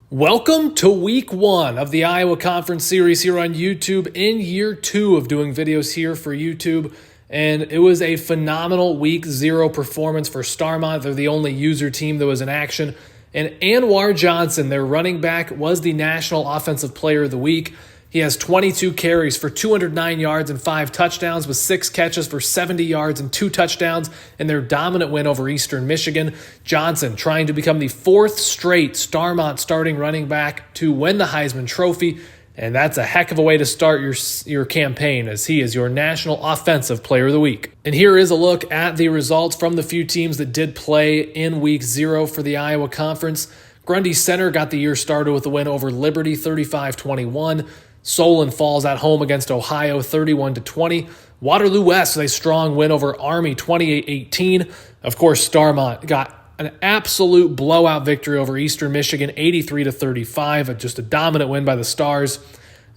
Welcome to week one of the Iowa Conference series here on YouTube, in year two of doing videos here for YouTube. And it was a phenomenal week zero performance for Starmont. They're the only user team that was in action. And Anwar Johnson, their running back, was the National Offensive Player of the Week. He has 22 carries for 209 yards and 5 touchdowns with 6 catches for 70 yards and 2 touchdowns in their dominant win over Eastern Michigan. Johnson trying to become the 4th straight Starmont starting running back to win the Heisman Trophy, and that's a heck of a way to start your campaign, as he is your National Offensive Player of the Week. And here is a look at the results from the few teams that did play in week 0 for the Iowa Conference. Grundy Center got the year started with a win over Liberty 35-21. Solon falls at home against Ohio 31-20. Waterloo West with a strong win over Army 28-18. Of course, Starmont got an absolute blowout victory over Eastern Michigan 83-35, just a dominant win by the Stars.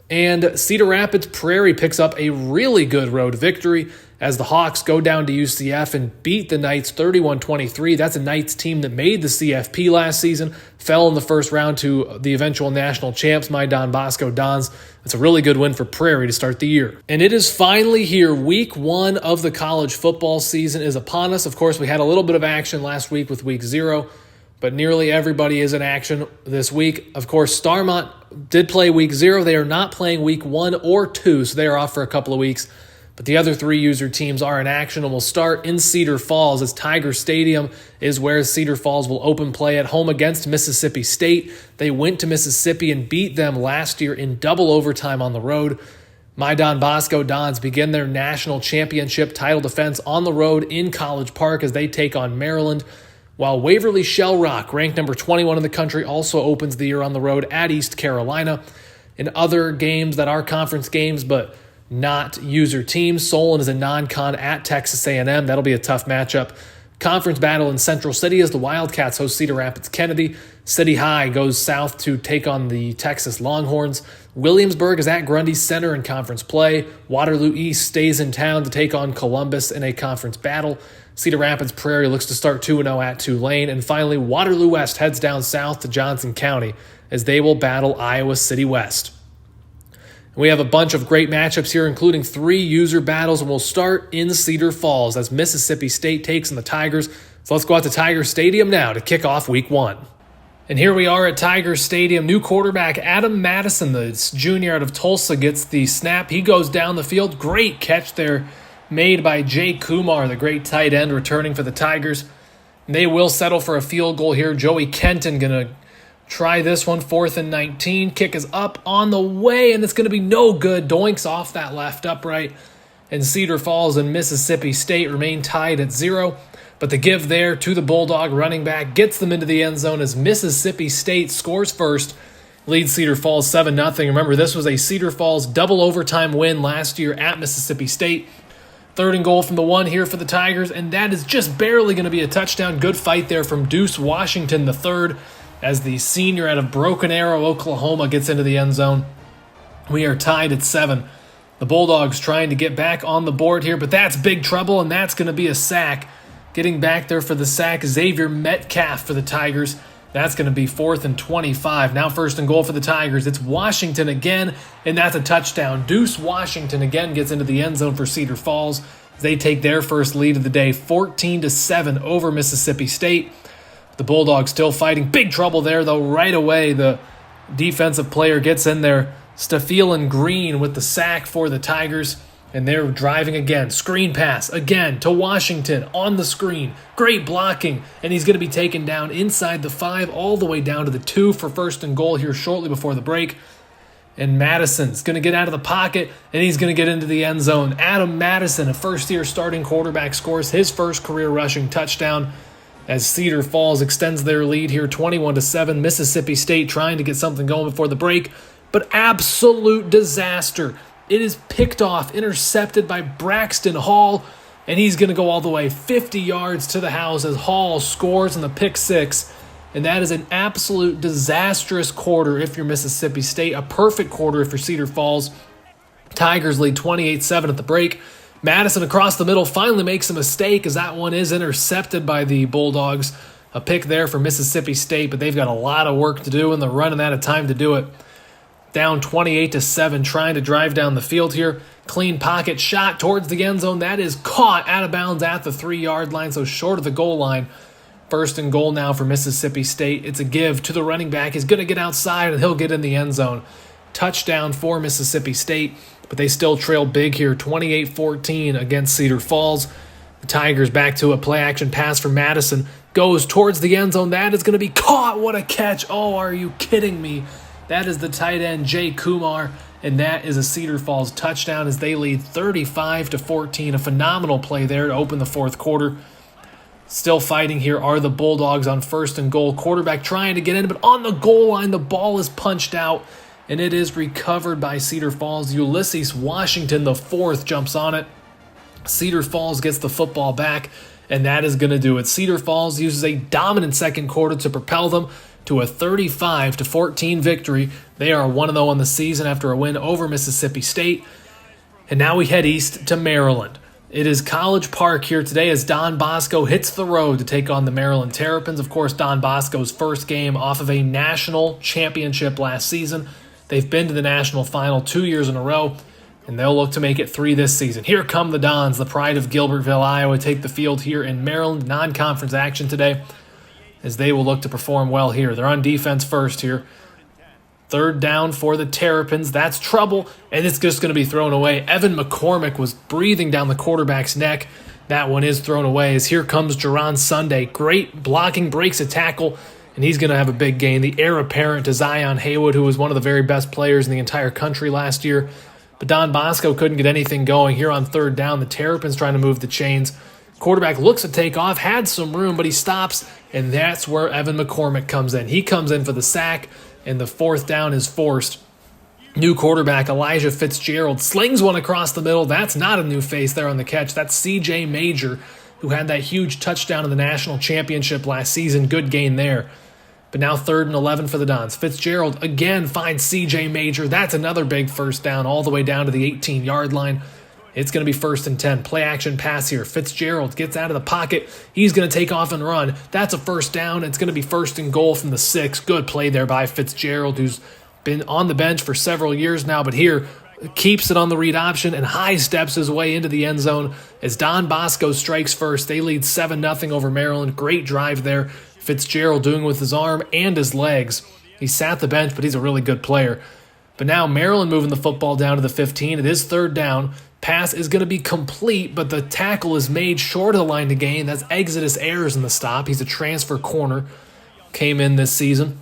And Cedar Rapids Prairie picks up a really good road victory as the Hawks go down to UCF and beat the Knights 31-23. That's a Knights team that made the CFP last season, fell in the first round to the eventual national champs, my Bosco Dons. It's a really good win for Prairie to start the year. And it is finally here. Week 1 of the college football season is upon us. Of course, we had a little bit of action last week with week 0, but nearly everybody is in action this week. Of course, Starmont did play week 0. They are not playing week 1 or 2, so they are off for a couple of weeks. But the other 3 user teams are in action, and will start in Cedar Falls, as Tiger Stadium is where Cedar Falls will open play at home against Mississippi State. They went to Mississippi and beat them last year in double overtime on the road. My Bosco Dons begin their national championship title defense on the road in College Park as they take on Maryland, while Waverly-Shell Rock, ranked number 21 in the country, also opens the year on the road at East Carolina. In other games that are conference games but not user teams, Solon is a non-con at Texas A&M. That'll be a tough matchup. Conference battle in Central City as the Wildcats host Cedar Rapids Kennedy. City High goes south to take on the Texas Longhorns. Williamsburg is at Grundy Center in conference play. Waterloo East stays in town to take on Columbus in a conference battle. Cedar Rapids Prairie looks to start 2-0 at Tulane. And finally, Waterloo West heads down south to Johnson County as they will battle Iowa City West. We have a bunch of great matchups here, including 3 user battles, and we'll start in Cedar Falls as Mississippi State takes on the Tigers. So let's go out to Tiger Stadium now to kick off week 1. And here we are at Tiger Stadium. New quarterback Adam Madison, the junior out of Tulsa, gets the snap. He goes down the field. Great catch there made by Jay Kumar, the great tight end, returning for the Tigers. And they will settle for a field goal here. Joey Kenton going to try this one, 4th and 19. Kick is up on the way, and it's going to be no good. Doinks off that left upright. And Cedar Falls and Mississippi State remain tied at 0. But the give there to the Bulldog running back gets them into the end zone as Mississippi State scores first, leads Cedar Falls 7-0. Remember, this was a Cedar Falls double overtime win last year at Mississippi State. 3rd and goal from the 1 here for the Tigers, and that is just barely going to be a touchdown. Good fight there from Deuce Washington III, as the senior out of Broken Arrow, Oklahoma, gets into the end zone. We are tied at 7. The Bulldogs trying to get back on the board here, but that's big trouble, and that's going to be a sack. Getting back there for the sack, Xavier Metcalf for the Tigers. That's going to be 4th and 25. Now 1st and goal for the Tigers. It's Washington again, and that's a touchdown. Deuce Washington again gets into the end zone for Cedar Falls. They take their first lead of the day, 14-7 over Mississippi State. The Bulldogs still fighting. Big trouble there, though. Right away, the defensive player gets in there. Stephielen Green with the sack for the Tigers, and they're driving again. Screen pass again to Washington on the screen. Great blocking, and he's going to be taken down inside the 5 all the way down to the 2 for 1st and goal here shortly before the break. And Madison's going to get out of the pocket, and he's going to get into the end zone. Adam Madison, a first-year starting quarterback, scores his first career rushing touchdown as Cedar Falls extends their lead here 21-7. Mississippi State trying to get something going before the break, but absolute disaster. It is picked off, intercepted by Braxton Hall, and he's going to go all the way 50 yards to the house as Hall scores in the pick 6. And that is an absolute disastrous quarter if you're Mississippi State, a perfect quarter if you're Cedar Falls. Tigers lead 28-7 at the break. Madison across the middle finally makes a mistake as that one is intercepted by the Bulldogs. A pick there for Mississippi State, but they've got a lot of work to do, and they're running out of time to do it. Down 28-7, trying to drive down the field here. Clean pocket shot towards the end zone. That is caught out of bounds at the 3-yard line, so short of the goal line. First and goal now for Mississippi State. It's a give to the running back. He's going to get outside, and he'll get in the end zone. Touchdown for Mississippi State, but they still trail big here, 28-14 against Cedar Falls. The Tigers back to a play-action pass for Madison. Goes towards the end zone. That is going to be caught. What a catch. Oh, are you kidding me? That is the tight end, Jay Kumar, and that is a Cedar Falls touchdown as they lead 35-14. A phenomenal play there to open the fourth quarter. Still fighting here are the Bulldogs on first and goal. Quarterback trying to get in, but on the goal line, the ball is punched out, and it is recovered by Cedar Falls. Ulysses Washington, the fourth, jumps on it. Cedar Falls gets the football back, and that is going to do it. Cedar Falls uses a dominant second quarter to propel them to a 35-14 victory. They are 1-0 on the season after a win over Mississippi State. And now we head east to Maryland. It is College Park here today as Don Bosco hits the road to take on the Maryland Terrapins. Of course, Don Bosco's first game off of a national championship last season. They've been to the national final 2 years in a row, and they'll look to make it 3 this season. Here come the Dons, the pride of Gilbertville, Iowa, take the field here in Maryland. Non-conference action today, as they will look to perform well here. They're on defense first here. Third down for the Terrapins. That's trouble, and it's just going to be thrown away. Evan McCormick was breathing down the quarterback's neck. That one is thrown away as here comes Jerron Sunday. Great blocking, breaks a tackle, and he's going to have a big gain. The heir apparent to Zion Haywood, who was one of the very best players in the entire country last year. But Don Bosco couldn't get anything going here on third down. The Terrapins trying to move the chains. Quarterback looks to take off, had some room, but he stops, and that's where Evan McCormick comes in. He comes in for the sack, and the fourth down is forced. New quarterback Elijah Fitzgerald slings one across the middle. That's not a new face there on the catch. That's C.J. Major, who had that huge touchdown in the national championship last season. Good gain there. But now 3rd and 11 for the Dons. Fitzgerald again finds C.J. Major. That's another big first down all the way down to the 18-yard line. It's going to be 1st and 10. Play action pass here. Fitzgerald gets out of the pocket. He's going to take off and run. That's a first down. It's going to be 1st and goal from the 6. Good play there by Fitzgerald, who's been on the bench for several years now, but here keeps it on the read option and high steps his way into the end zone as Don Bosco strikes first. They lead 7-0 over Maryland. Great drive there. Fitzgerald doing with his arm and his legs. He sat the bench, but he's a really good player. But now Maryland moving the football down to the 15. It is 3rd down. Pass is going to be complete, but the tackle is made short of the line to gain. That's Exodus Ayers in the stop. He's a transfer corner. Came in this season.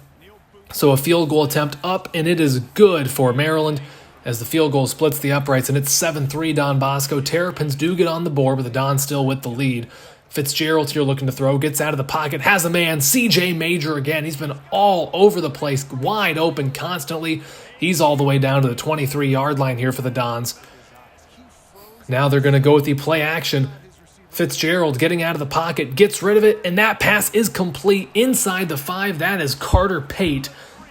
So a field goal attempt up, and it is good for Maryland as the field goal splits the uprights, and it's 7-3 Don Bosco. Terrapins do get on the board, but the Dons still with the lead. Fitzgerald here looking to throw, gets out of the pocket, has a man, C.J. Major again. He's been all over the place, wide open constantly. He's all the way down to the 23-yard line here for the Dons. Now they're going to go with the play action. Fitzgerald getting out of the pocket, gets rid of it, and that pass is complete inside the 5. That is Carter Pate.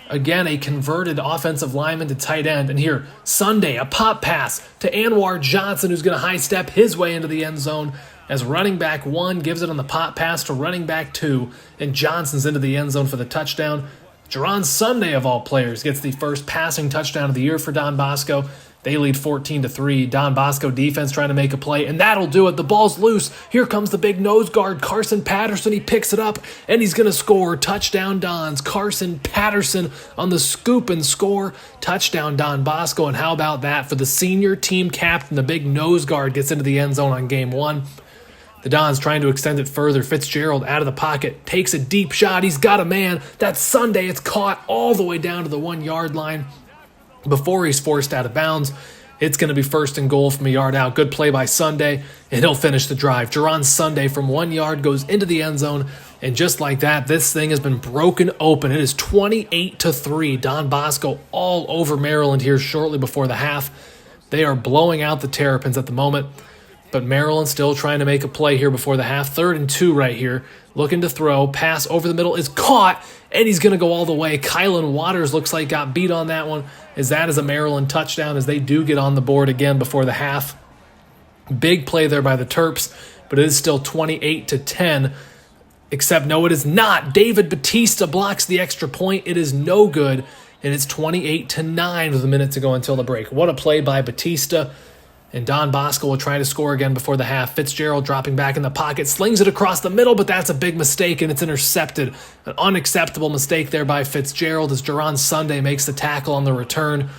Again, a converted offensive lineman to tight end. And here, Sunday, a pop pass to Anwar Johnson, who's going to high step his way into the end zone as running back 1 gives it on the pop pass to running back 2, and Johnson's into the end zone for the touchdown. Jerron Sunday, of all players, gets the first passing touchdown of the year for Don Bosco. They lead 14-3. Don Bosco defense trying to make a play, and that'll do it. The ball's loose. Here comes the big nose guard, Carson Patterson. He picks it up, and he's going to score. Touchdown Dons. Carson Patterson on the scoop and score. Touchdown Don Bosco, and how about that for the senior team captain? The big nose guard gets into the end zone on game 1. The Dons trying to extend it further. Fitzgerald out of the pocket, takes a deep shot. He's got a man. That's Sunday. It's caught all the way down to the 1-yard line before he's forced out of bounds. It's going to be 1st and goal from a yard out. Good play by Sunday, and he'll finish the drive. Jerron Sunday from 1 yard goes into the end zone, and just like that, this thing has been broken open. It is 28-3. Don Bosco all over Maryland here shortly before the half. They are blowing out the Terrapins at the moment, but Maryland still trying to make a play here before the half. 3rd and 2 right here. Looking to throw. Pass over the middle is caught, and he's going to go all the way. Kylan Waters looks like got beat on that one, as that is a Maryland touchdown as they do get on the board again before the half. Big play there by the Terps, but it is still 28-10. Except no, it is not. David Batista blocks the extra point. It is no good, and it's 28-9 with a minute to go until the break. What a play by Batista. And Don Bosco will try to score again before the half. Fitzgerald dropping back in the pocket, slings it across the middle, but that's a big mistake, and it's intercepted. An unacceptable mistake there by Fitzgerald as Jerron Sunday makes the tackle on the return.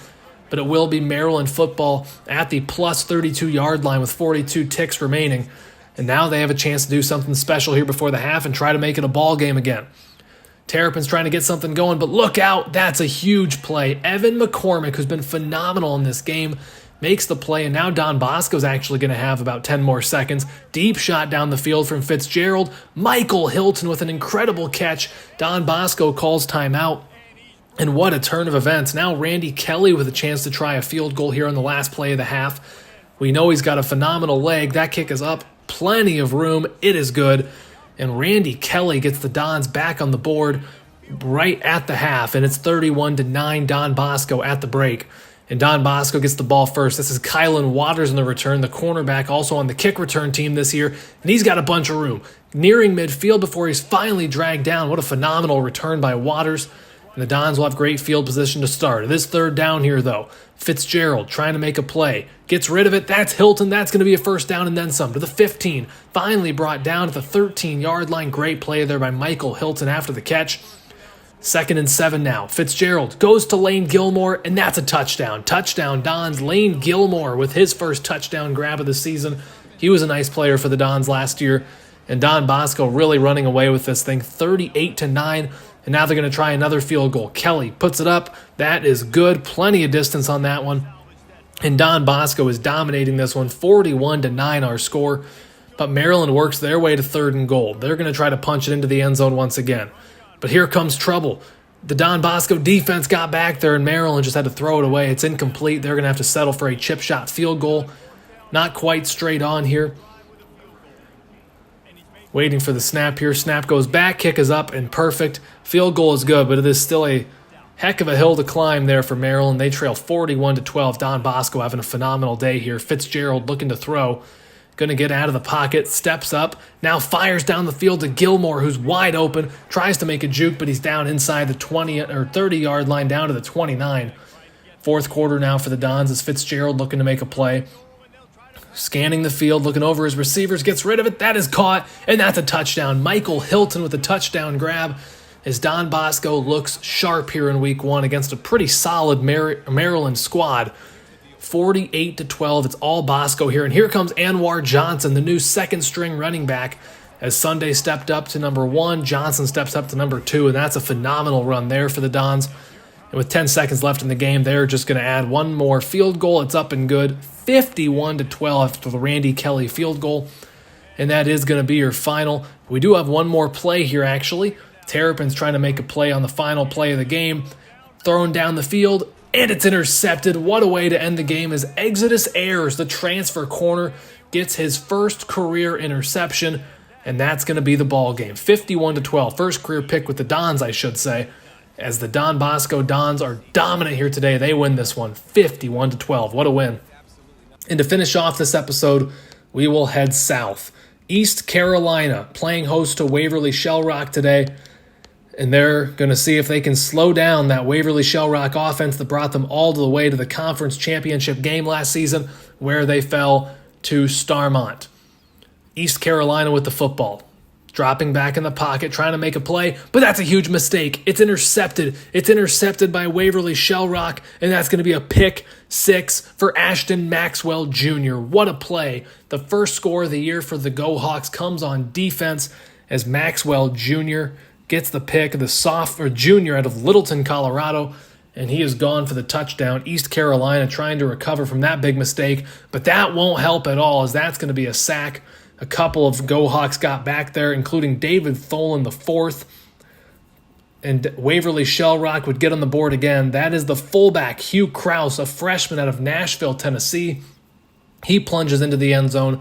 But it will be Maryland football at the plus 32-yard line with 42 ticks remaining. And now they have a chance to do something special here before the half and try to make it a ball game again. Terrapin's trying to get something going, but look out. That's a huge play. Evan McCormick, who's been phenomenal in this game, makes the play, and now Don Bosco's actually going to have about 10 more seconds. Deep shot down the field from Fitzgerald. Michael Hilton with an incredible catch. Don Bosco calls timeout. And what a turn of events. Now Randy Kelly with a chance to try a field goal here on the last play of the half. We know he's got a phenomenal leg. That kick is up. Plenty of room. It is good. And Randy Kelly gets the Dons back on the board right at the half. And it's 31-9 Don Bosco at the break. And Don Bosco gets the ball first. This is Kylan Waters in the return, the cornerback, also on the kick return team this year. And he's got a bunch of room. Nearing midfield before he's finally dragged down. What a phenomenal return by Waters. And the Dons will have great field position to start. It is third down here, though. Fitzgerald trying to make a play. Gets rid of it. That's Hilton. That's going to be a first down and then some. To the 15. Finally brought down at the 13-yard line. Great play there by Michael Hilton after the catch. 2nd and 7 now. Fitzgerald goes to Lane Gilmore, and that's a touchdown. Touchdown, Dons. Lane Gilmore with his first touchdown grab of the season. He was a nice player for the Dons last year. And Don Bosco really running away with this thing, 38-9. And now they're going to try another field goal. Kelly puts it up. That is good. Plenty of distance on that one. And Don Bosco is dominating this one, 41-9 our score. But Maryland works their way to 3rd and goal. They're going to try to punch it into the end zone once again. But here comes trouble. The Don Bosco defense got back there, and Maryland just had to throw it away. It's incomplete. They're going to have to settle for a chip shot field goal. Not quite straight on here. Waiting for the snap here. Snap goes back. Kick is up and perfect. Field goal is good, but it is still a heck of a hill to climb there for Maryland. They trail 41-12. Don Bosco having a phenomenal day here. Fitzgerald looking to throw. Going to get out of the pocket, steps up, now fires down the field to Gilmore, who's wide open, tries to make a juke, but he's down inside the 20 or 30-yard line down to the 29. Fourth quarter now for the Dons as Fitzgerald looking to make a play. Scanning the field, looking over his receivers, gets rid of it. That is caught, and that's a touchdown. Michael Hilton with a touchdown grab as Don Bosco looks sharp here in week 1 against a pretty solid Maryland squad. 48-12. It's all Bosco here. And here comes Anwar Johnson, the new second-string running back, as Sunday stepped up to number 1. Johnson steps up to number 2, and that's a phenomenal run there for the Dons. And with 10 seconds left in the game, they're just going to add one more field goal. It's up and good. 51-12 after the Randy Kelly field goal. And that is going to be your final. We do have one more play here, actually. Terrapin's trying to make a play on the final play of the game. Thrown down the field. And it's intercepted. What a way to end the game as Exodus Ayers, the transfer corner, gets his first career interception, and that's going to be the ball game. 51-12. First career pick with the Dons, I should say, as the Don Bosco Dons are dominant here today. They win this one, 51-12. What a win. And to finish off this episode, we will head south. East Carolina playing host to Waverly-Shell Rock today. And they're going to see if they can slow down that Waverly-Shell Rock offense that brought them all the way to the conference championship game last season, where they fell to Starmont. East Carolina with the football. Dropping back in the pocket, trying to make a play, but that's a huge mistake. It's intercepted. It's intercepted by Waverly-Shell Rock, and that's going to be a pick 6 for Ashton Maxwell Jr. What a play. The first score of the year for the Go Hawks comes on defense as Maxwell Jr. gets the pick, the sophomore junior out of Littleton, Colorado, and he is gone for the touchdown. East Carolina trying to recover from that big mistake, but that won't help at all as that's going to be a sack. A couple of Go Hawks got back there, including David Tholen the fourth, and Waverly-Shell Rock would get on the board again. That is the fullback, Hugh Krause, a freshman out of Nashville, Tennessee. He plunges into the end zone,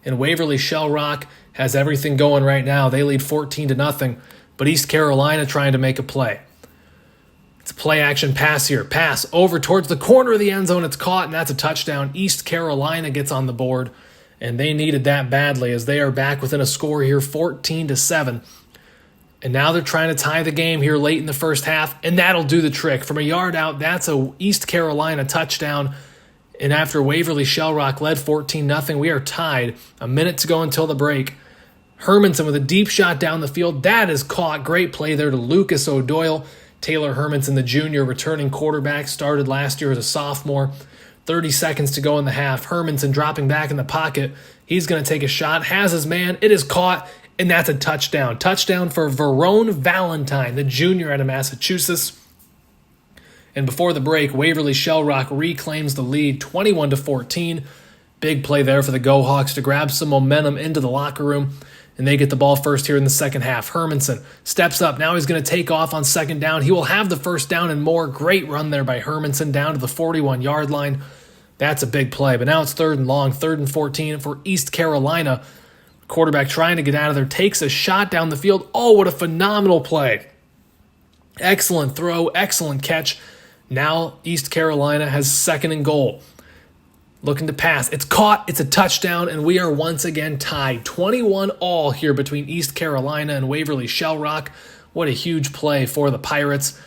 and Waverly-Shell Rock has everything going right now. They lead 14-0. But East Carolina trying to make a play. It's a play-action pass here. Pass over towards the corner of the end zone. It's caught, and that's a touchdown. East Carolina gets on the board, and they needed that badly as they are back within a score here, 14-7. And now they're trying to tie the game here late in the first half, and that'll do the trick. From a yard out, that's a East Carolina touchdown. And after Waverly-Shell Rock led 14-0, we are tied. A minute to go until the break. Hermanson with a deep shot down the field. That is caught. Great play there to Lucas O'Doyle. Taylor Hermanson, the junior returning quarterback, started last year as a sophomore. 30 seconds to go in the half. Hermanson dropping back in the pocket. He's going to take a shot. Has his man. It is caught. And that's a touchdown. Touchdown for Verone Valentine, the junior out of Massachusetts. And before the break, Waverly-Shell Rock reclaims the lead 21-14. Big play there for the Go Hawks to grab some momentum into the locker room. And they get the ball first here in the second half. Hermanson steps up. Now he's going to take off on second down. He will have the first down and more. Great run there by Hermanson down to the 41-yard line. That's a big play. But now it's 3rd and long, 3rd and 14 for East Carolina. Quarterback trying to get out of there, takes a shot down the field. Oh, what a phenomenal play. Excellent throw, excellent catch. Now East Carolina has 2nd and goal. Looking to pass. It's caught, it's a touchdown, and we are once again tied. 21-all here between East Carolina and Waverly-Shell Rock. What a huge play for the Pirates.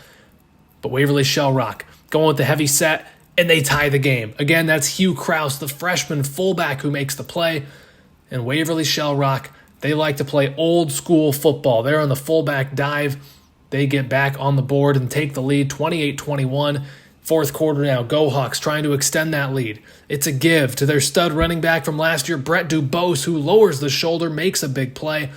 But Waverly-Shell Rock going with the heavy set, and they tie the game. Again, that's Hugh Kraus, the freshman fullback who makes the play. And Waverly-Shell Rock, they like to play old school football. They're on the fullback dive. They get back on the board and take the lead 28-21. 4th quarter now, Go Hawks trying to extend that lead. It's a give to their stud running back from last year, Brett Dubose, who lowers the shoulder, makes a big play,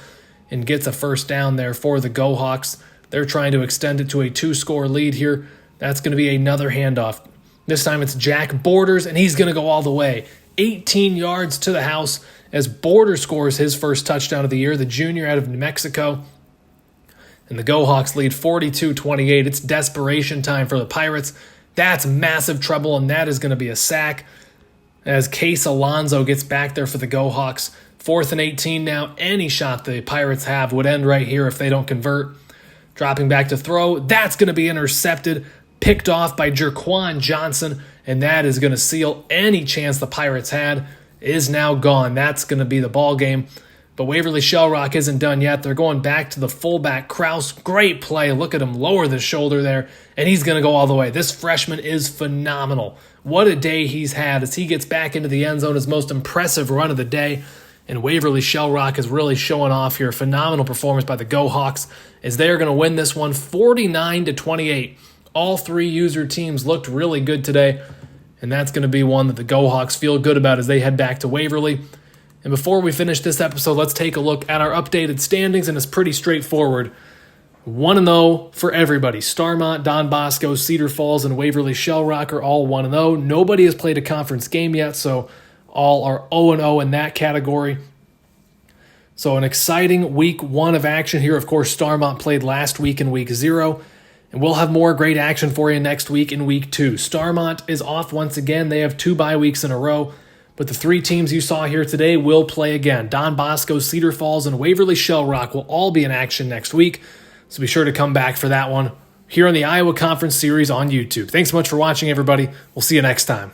and gets a first down there for the Go Hawks. They're trying to extend it to a 2-score lead here. That's going to be another handoff. This time it's Jack Borders, and he's going to go all the way. 18 yards to the house as Border scores his first touchdown of the year, the junior out of New Mexico. And the Go Hawks lead 42-28. It's desperation time for the Pirates. That's massive trouble, and that is going to be a sack as Case Alonzo gets back there for the Go Hawks. 4th and 18 now. Any shot the Pirates have would end right here if they don't convert. Dropping back to throw. That's going to be intercepted, picked off by Jerquan Johnson, and that is going to seal any chance the Pirates had. Is now gone. That's going to be the ball game. But Waverly-Shell Rock isn't done yet. They're going back to the fullback, Kraus. Great play. Look at him lower the shoulder there, and he's going to go all the way. This freshman is phenomenal. What a day he's had as he gets back into the end zone, his most impressive run of the day. And Waverly-Shell Rock is really showing off here. Phenomenal performance by the Go Hawks as they are going to win this one 49-28. All 3 user teams looked really good today. And that's going to be one that the Go Hawks feel good about as they head back to Waverly. And before we finish this episode, let's take a look at our updated standings, and it's pretty straightforward. 1-0 for everybody. Starmont, Don Bosco, Cedar Falls, and Waverly-Shell Rock are all 1-0. Nobody has played a conference game yet, so all are 0-0 in that category. So an exciting week 1 of action here. Of course, Starmont played last week in week 0. And we'll have more great action for you next week in week 2. Starmont is off once again. They have 2 bye weeks in a row. But the 3 teams you saw here today will play again. Don Bosco, Cedar Falls, and Waverly-Shell Rock will all be in action next week. So be sure to come back for that one here on the Iowa Conference Series on YouTube. Thanks so much for watching, everybody. We'll see you next time.